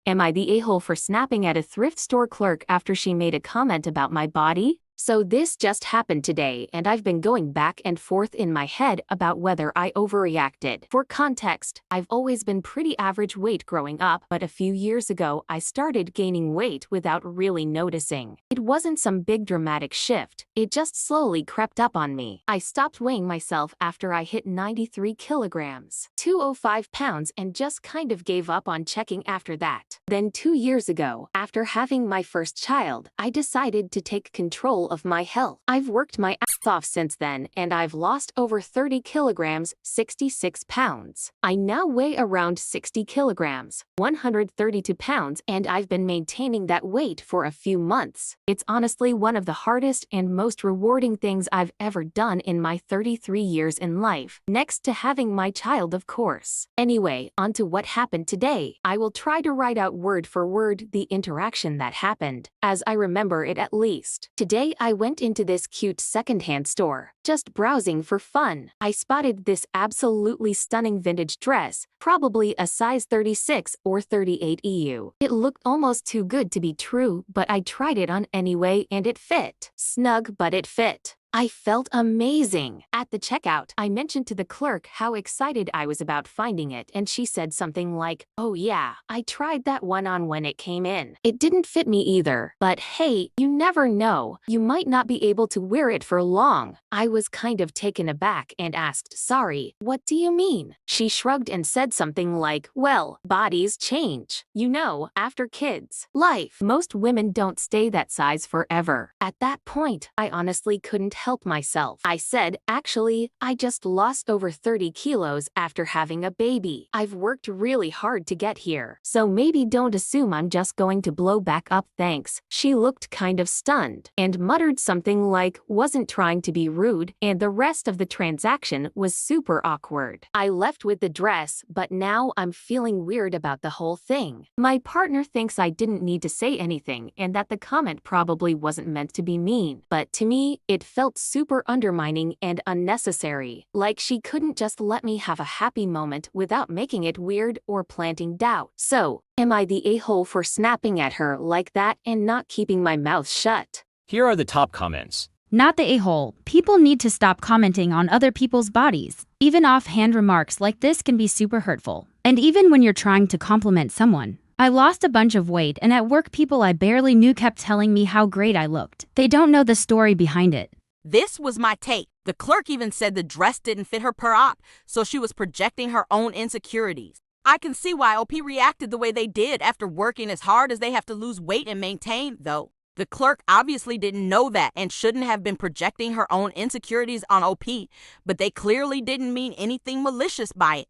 Am I the a-hole for snapping at a thrift store clerk after she made a comment about my body? So this just happened today, and I've been going back and forth in my head about whether I overreacted. For context, I've always been pretty average weight growing up, but a few years ago I started gaining weight without really noticing. It wasn't some big dramatic shift, it just slowly crept up on me. I stopped weighing myself after I hit 93 kilograms, 205 pounds, and just kind of gave up on checking after that. Then 2 years ago, after having my first child, I decided to take control of my health. I've worked my ass off since then, and I've lost over 30 kilograms, 66 pounds. I now weigh around 60 kilograms, 132 pounds, and I've been maintaining that weight for a few months. It's honestly one of the hardest and most rewarding things I've ever done in my 33 years in life, next to having my child, of course. Anyway, on to what happened today. I will try to write out word for word the interaction that happened, as I remember it at least. Today I went into this cute secondhand store, just browsing for fun. I spotted this absolutely stunning vintage dress, probably a size 36 or 38 EU. It looked almost too good to be true, but I tried it on anyway and it fit. Snug, but it fit. I felt amazing. At the checkout, I mentioned to the clerk how excited I was about finding it, and she said something like, "Oh yeah, I tried that one on when it came in. It didn't fit me either, but hey, you never know, you might not be able to wear it for long." I was kind of taken aback and asked, "Sorry, what do you mean?" She shrugged and said something like, "Well, bodies change. You know, after kids, life. Most women don't stay that size forever." At that point, I honestly couldn't help myself. I said, "Actually, I just lost over 30 kilos after having a baby. I've worked really hard to get here, so maybe don't assume I'm just going to blow back up, thanks." She looked kind of stunned and muttered something like, "Wasn't trying to be rude," and the rest of the transaction was super awkward. I left with the dress, but now I'm feeling weird about the whole thing. My partner thinks I didn't need to say anything and that the comment probably wasn't meant to be mean, but to me, it felt super undermining and unnecessary, like she couldn't just let me have a happy moment without making it weird or planting doubt. So, am I the a-hole for snapping at her like that and not keeping my mouth shut? Here are the top comments. Not the a-hole. People need to stop commenting on other people's bodies. Even offhand remarks like this can be super hurtful. And even when you're trying to compliment someone. I lost a bunch of weight, and at work people I barely knew kept telling me how great I looked. They don't know the story behind it. This was my take. The clerk even said the dress didn't fit her per op, so she was projecting her own insecurities. I can see why OP reacted the way they did after working as hard as they have to lose weight and maintain, though. The clerk obviously didn't know that and shouldn't have been projecting her own insecurities on OP, but they clearly didn't mean anything malicious by it.